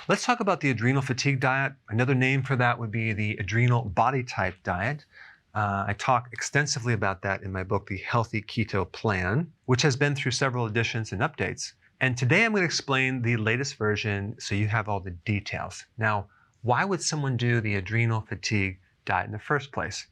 Let's talk about the adrenal fatigue diet. Another name for that would be the adrenal body type diet. I talk extensively about that in my book, The Healthy Keto Plan, which has been through several editions and updates. And today I'm going to explain the latest version so you have all the details. Now, why would someone do the adrenal fatigue diet in the first place?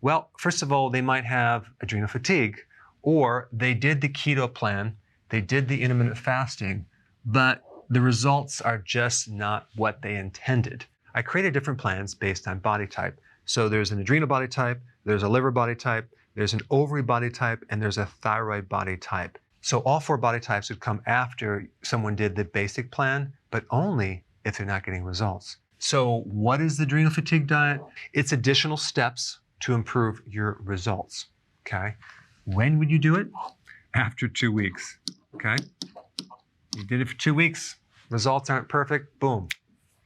Well, first of all, they might have adrenal fatigue, or they did the keto plan, they did the intermittent fasting, but the results are just not what they intended. I created different plans based on body type. So there's an adrenal body type, there's a liver body type, there's an ovary body type, and there's a thyroid body type. So all four body types would come after someone did the basic plan, but only if they're not getting results. So what is the adrenal fatigue diet? It's additional steps to improve your results, okay? When would you do it? After 2 weeks, okay? You did it for 2 weeks, results aren't perfect, boom.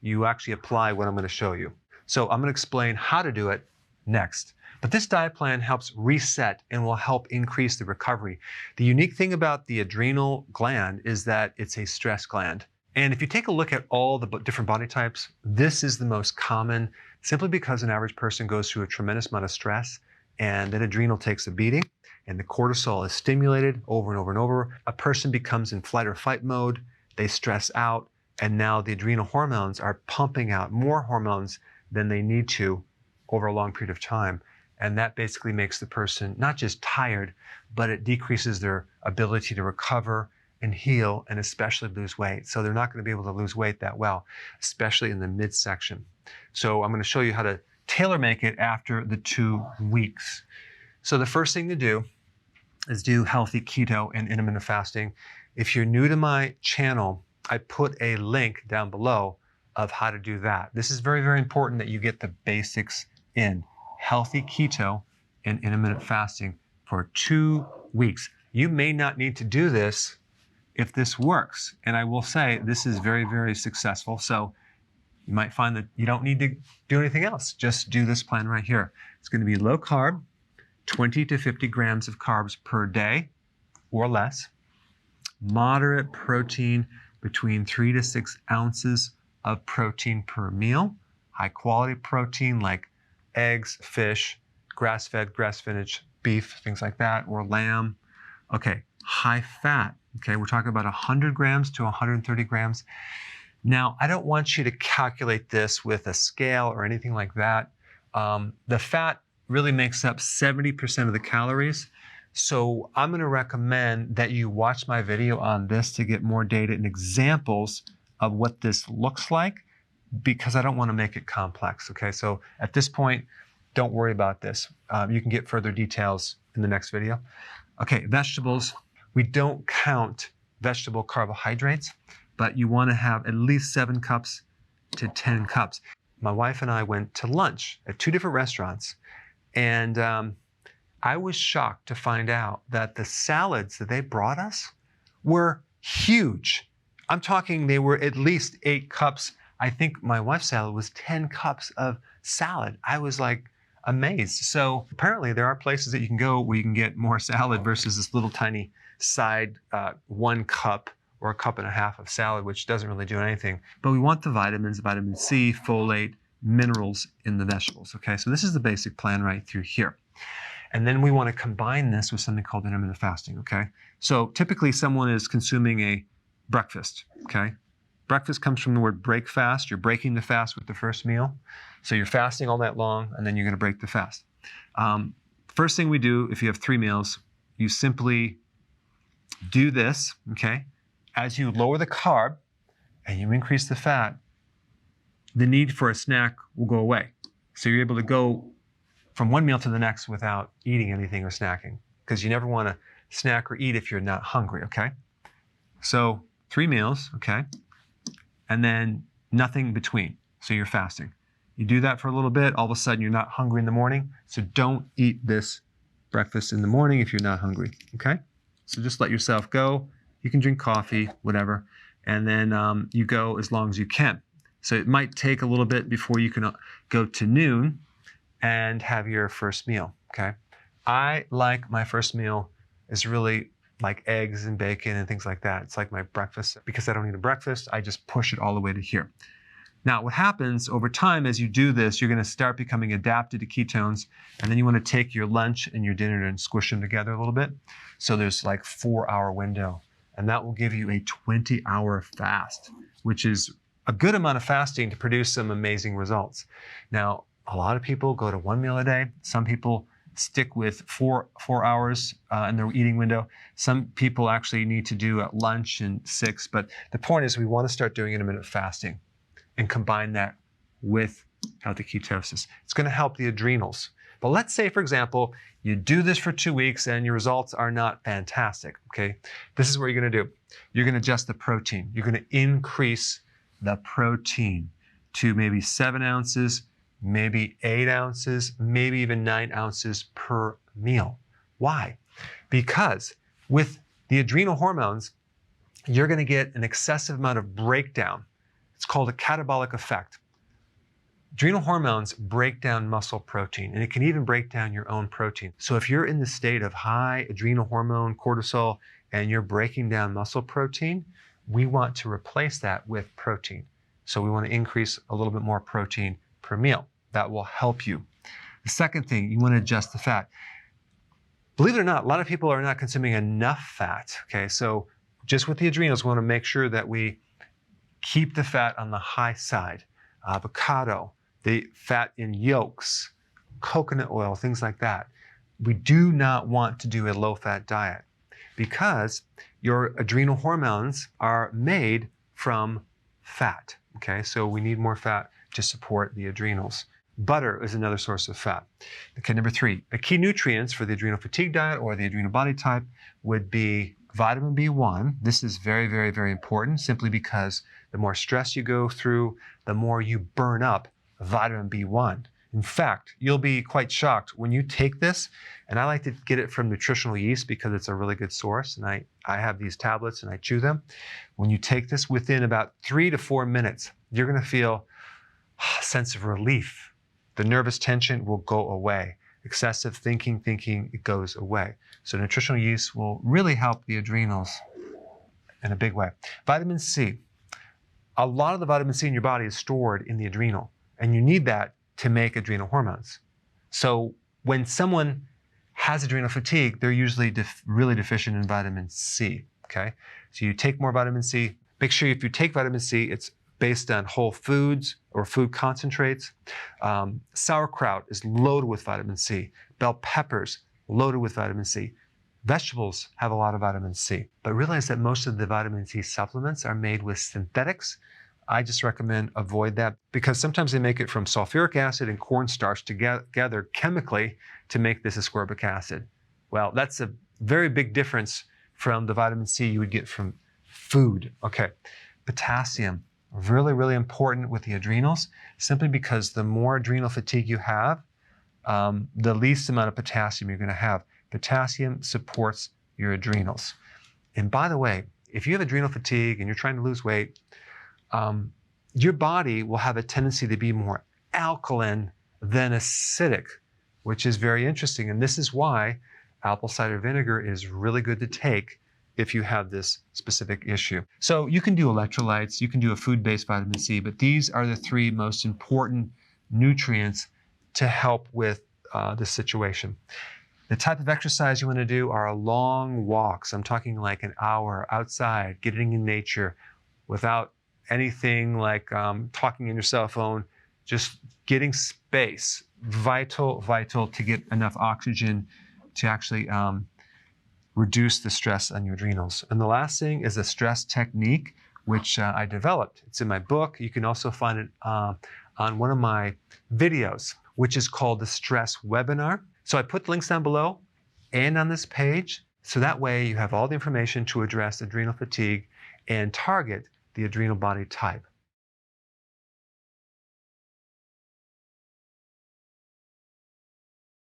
You actually apply what I'm going to show you. So I'm going to explain how to do it next. But this diet plan helps reset and will help increase the recovery. The unique thing about the adrenal gland is that it's a stress gland. And if you take a look at all the different body types, this is the most common simply because an average person goes through a tremendous amount of stress and that adrenal takes a beating and the cortisol is stimulated over and over and over. A person becomes in flight or fight mode, they stress out, and now the adrenal hormones are pumping out more hormones than they need to over a long period of time. And that basically makes the person not just tired, but it decreases their ability to recover and heal and especially lose weight. So they're not going to be able to lose weight that well, especially in the midsection. So I'm going to show you how to tailor make it after the 2 weeks. So the first thing to do is do healthy keto and intermittent fasting. If you're new to my channel, I put a link down below of how to do that. This is very, very important that you get the basics in. Healthy keto and intermittent fasting for 2 weeks. You may not need to do this if this works. And I will say this is very, very successful. So you might find that you don't need to do anything else. Just do this plan right here. It's going to be low carb, 20 to 50 grams of carbs per day or less. Moderate protein, between 3 to 6 ounces of protein per meal. High quality protein like eggs, fish, grass-fed, grass-finished beef, things like that, or lamb. Okay, high fat. Okay, we're talking about 100 grams to 130 grams. Now, I don't want you to calculate this with a scale or anything like that. The fat really makes up 70% of the calories. So I'm going to recommend that you watch my video on this to get more data and examples of what this looks like, because I don't want to make it complex, okay? So at this point, don't worry about this. You can get further details in the next video. Okay, vegetables. We don't count vegetable carbohydrates, but you want to have at least 7 cups to 10 cups. My wife and I went to lunch at 2 different restaurants, and I was shocked to find out that the salads that they brought us were huge. I'm talking they were at least 8 cups. I think my wife's salad was 10 cups of salad. I was like amazed. So apparently there are places that you can go where you can get more salad versus this little tiny side 1 cup or a cup and a half of salad, which doesn't really do anything. But we want the vitamins, vitamin C, folate, minerals in the vegetables. Okay, so this is the basic plan right through here. And then we want to combine this with something called intermittent fasting, okay? So typically someone is consuming a breakfast, okay? Breakfast comes from the word break fast. You're breaking the fast with the first meal. So you're fasting all night long, and then you're going to break the fast. First thing we do, if you have 3 meals, you simply do this, okay? As you lower the carb and you increase the fat, the need for a snack will go away. So you're able to go from one meal to the next without eating anything or snacking, because you never want to snack or eat if you're not hungry, okay? So 3 meals, okay? And then nothing between, so you're fasting. You do that for a little bit, all of a sudden you're not hungry in the morning, so don't eat this breakfast in the morning if you're not hungry, okay? So just let yourself go. You can drink coffee, whatever, and then you go as long as you can. So it might take a little bit before you can go to noon and have your first meal, okay? I like my first meal is really like eggs and bacon and things like that. It's like my breakfast. Because I don't eat a breakfast, I just push it all the way to here. Now, what happens over time as you do this, you're going to start becoming adapted to ketones, and then you want to take your lunch and your dinner and squish them together a little bit. So there's like 4-hour window, and that will give you a 20-hour fast, which is a good amount of fasting to produce some amazing results. Now, a lot of people go to 1 meal a day. Some people stick with 4 hours in their eating window. Some people actually need to do at lunch and 6, but the point is we want to start doing intermittent fasting and combine that with healthy ketosis. It's going to help the adrenals. But let's say, for example, you do this for 2 weeks and your results are not fantastic, okay? This is what you're going to do. You're going to adjust the protein. You're going to increase the protein to maybe 7 ounces, maybe 8 ounces, maybe even 9 ounces per meal. Why? Because with the adrenal hormones, you're going to get an excessive amount of breakdown. It's called a catabolic effect. Adrenal hormones break down muscle protein, and it can even break down your own protein. So if you're in the state of high adrenal hormone, cortisol, and you're breaking down muscle protein, we want to replace that with protein. So we want to increase a little bit more protein per meal. That will help you. The second thing, you want to adjust the fat. Believe it or not, a lot of people are not consuming enough fat. Okay, so just with the adrenals, we want to make sure that we keep the fat on the high side. Avocado, the fat in yolks, coconut oil, things like that. We do not want to do a low-fat diet because your adrenal hormones are made from fat. Okay, so we need more fat to support the adrenals. Butter is another source of fat. Okay, number 3, the key nutrients for the adrenal fatigue diet or the adrenal body type would be vitamin B1. This is very, very, very important simply because the more stress you go through, the more you burn up vitamin B1. In fact, you'll be quite shocked when you take this, and I like to get it from nutritional yeast because it's a really good source, and I have these tablets and I chew them. When you take this within about 3 to 4 minutes, you're going to feel a sense of relief. The nervous tension will go away. Excessive thinking, it goes away. So nutritional yeast will really help the adrenals in a big way. Vitamin C. A lot of the vitamin C in your body is stored in the adrenal, and you need that to make adrenal hormones. So when someone has adrenal fatigue, they're usually really deficient in vitamin C, okay? So you take more vitamin C. Make sure if you take vitamin C, it's based on whole foods or food concentrates. Sauerkraut is loaded with vitamin C. Bell peppers, loaded with vitamin C. Vegetables have a lot of vitamin C, but realize that most of the vitamin C supplements are made with synthetics. I just recommend avoid that because sometimes they make it from sulfuric acid and cornstarch together chemically to make this ascorbic acid. Well, that's a very big difference from the vitamin C you would get from food. Okay, potassium, really, really important with the adrenals, simply because the more adrenal fatigue you have, the least amount of potassium you're going to have. Potassium supports your adrenals. And by the way, if you have adrenal fatigue and you're trying to lose weight, your body will have a tendency to be more alkaline than acidic, which is very interesting. And this is why apple cider vinegar is really good to take if you have this specific issue. So you can do electrolytes, you can do a food-based vitamin C, but these are the 3 most important nutrients to help with this situation. The type of exercise you want to do are long walks. I'm talking like an hour outside, getting in nature without anything like talking in your cell phone, just getting space. Vital to get enough oxygen to actually reduce the stress on your adrenals. And the last thing is a stress technique, which I developed. It's in my book. You can also find it on one of my videos, which is called the Stress Webinar. So I put the links down below and on this page, so that way you have all the information to address adrenal fatigue and target the adrenal body type.